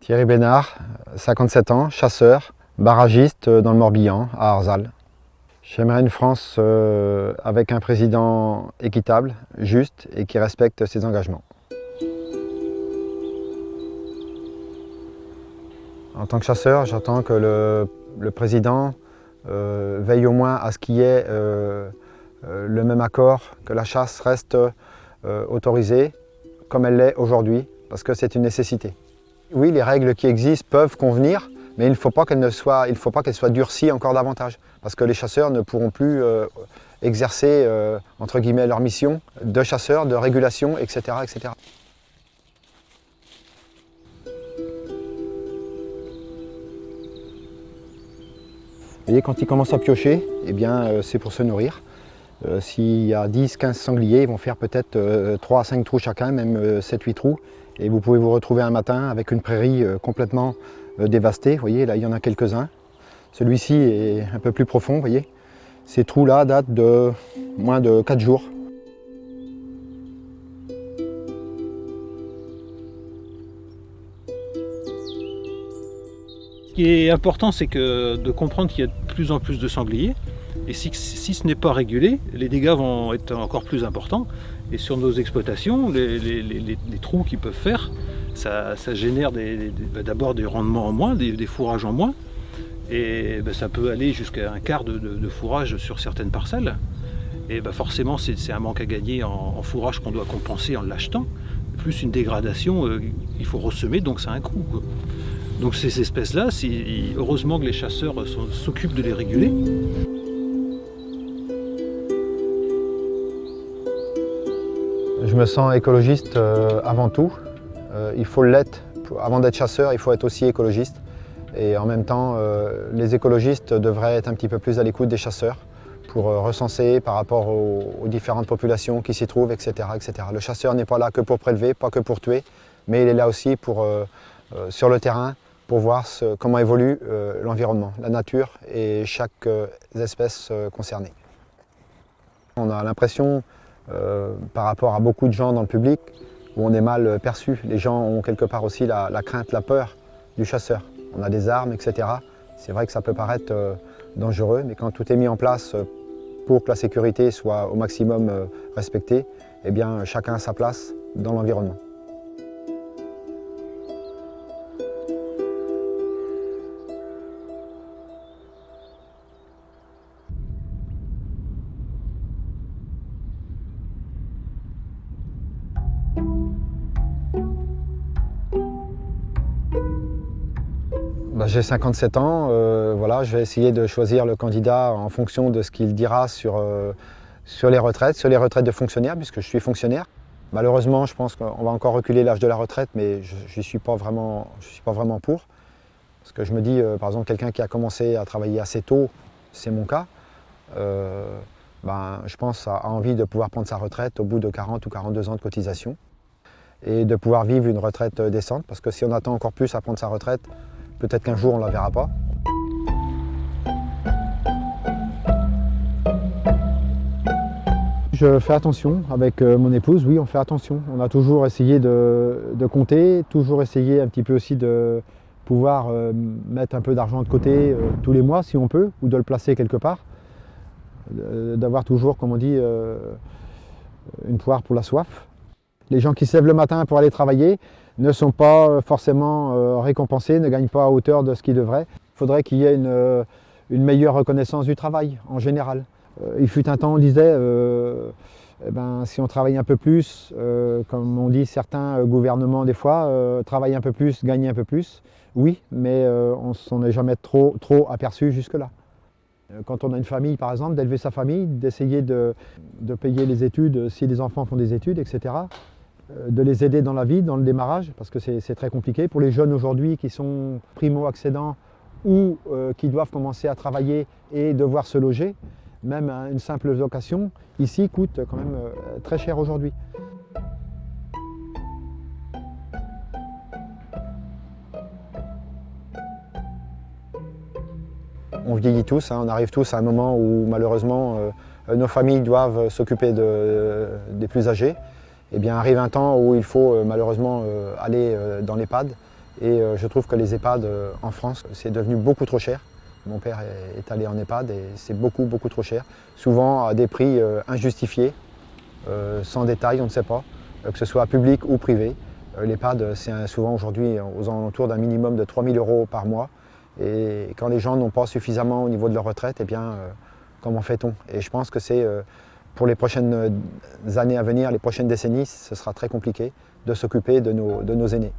Thierry Bénard, 57 ans, chasseur, barragiste dans le Morbihan, à Arzal. J'aimerais une France avec un président équitable, juste et qui respecte ses engagements. En tant que chasseur, j'attends que le président veille au moins à ce qu'il y ait le même accord, que la chasse reste autorisée comme elle l'est aujourd'hui, parce que c'est une nécessité. Oui, les règles qui existent peuvent convenir, mais il ne faut pas qu'elles soient durcies encore davantage, parce que les chasseurs ne pourront plus exercer entre guillemets leur mission de chasseur, de régulation, etc., etc. Vous voyez, quand ils commencent à piocher, eh bien, c'est pour se nourrir. S'il y a 10-15 sangliers, ils vont faire peut-être 3 à 5 trous chacun, même 7-8 trous. Et vous pouvez vous retrouver un matin avec une prairie complètement dévastée. Vous voyez, là, il y en a quelques-uns. Celui-ci est un peu plus profond, vous voyez. Ces trous-là datent de moins de 4 jours. Ce qui est important, c'est de comprendre qu'il y a de plus en plus de sangliers. Et si ce n'est pas régulé, les dégâts vont être encore plus importants. Et sur nos exploitations, les trous qu'ils peuvent faire, ça génère d'abord des rendements en moins, des fourrages en moins. Et ça peut aller jusqu'à un quart de fourrage sur certaines parcelles. Et forcément, c'est un manque à gagner en fourrage qu'on doit compenser en l'achetant. Plus une dégradation, il faut ressemer, donc ça a un coût, quoi. Donc ces espèces-là, heureusement que les chasseurs s'occupent de les réguler. Je me sens écologiste avant tout. Il faut l'être. Avant d'être chasseur, il faut être aussi écologiste. Et en même temps, les écologistes devraient être un petit peu plus à l'écoute des chasseurs pour recenser par rapport aux différentes populations qui s'y trouvent, etc., etc. Le chasseur n'est pas là que pour prélever, pas que pour tuer, mais il est là aussi sur le terrain pour voir comment évolue l'environnement, la nature et chaque espèce concernée. On a l'impression, par rapport à beaucoup de gens dans le public, où on est mal perçu. Les gens ont quelque part aussi la crainte, la peur du chasseur. On a des armes, etc. C'est vrai que ça peut paraître dangereux, mais quand tout est mis en place pour que la sécurité soit au maximum respectée, eh bien, chacun a sa place dans l'environnement. J'ai 57 ans, voilà, je vais essayer de choisir le candidat en fonction de ce qu'il dira sur les retraites de fonctionnaires, puisque je suis fonctionnaire. Malheureusement, je pense qu'on va encore reculer l'âge de la retraite, mais je ne suis pas vraiment pour. Parce que je me dis, par exemple, quelqu'un qui a commencé à travailler assez tôt, c'est mon cas, je pense a envie de pouvoir prendre sa retraite au bout de 40 ou 42 ans de cotisation et de pouvoir vivre une retraite décente, parce que si on attend encore plus à prendre sa retraite, peut-être qu'un jour on ne la verra pas. Je fais attention avec mon épouse, oui, on fait attention. On a toujours essayé de compter, toujours essayé un petit peu aussi de pouvoir mettre un peu d'argent de côté tous les mois si on peut, ou de le placer quelque part. D'avoir toujours, comme on dit, une poire pour la soif. Les gens qui se lèvent le matin pour aller travailler ne sont pas forcément récompensés, ne gagnent pas à hauteur de ce qu'ils devraient. Il faudrait qu'il y ait une meilleure reconnaissance du travail en général. Il fut un temps, on disait, si on travaille un peu plus, comme on dit certains gouvernements des fois, travailler un peu plus, gagner un peu plus, oui, mais on ne s'en est jamais trop aperçu jusque-là. Quand on a une famille, par exemple, d'élever sa famille, d'essayer de payer les études si les enfants font des études, etc., de les aider dans la vie, dans le démarrage, parce que c'est très compliqué. Pour les jeunes aujourd'hui qui sont primo-accédants ou qui doivent commencer à travailler et devoir se loger, même une simple location, ici, coûte quand même très cher aujourd'hui. On vieillit tous, on arrive tous à un moment où malheureusement nos familles doivent s'occuper des plus âgés. Eh bien, arrive un temps où il faut malheureusement aller dans l'EHPAD Et je trouve que les EHPAD en France, c'est devenu beaucoup trop cher. Mon père est allé en EHPAD et c'est beaucoup trop cher. Souvent à des prix injustifiés, sans détail, on ne sait pas, que ce soit public ou privé. L'EHPAD, c'est souvent aujourd'hui aux alentours d'un minimum de 3 000 € par mois. Et quand les gens n'ont pas suffisamment au niveau de leur retraite, eh bien, comment fait-on? Et je pense que c'est pour les prochaines années à venir, les prochaines décennies, ce sera très compliqué de s'occuper de nos aînés.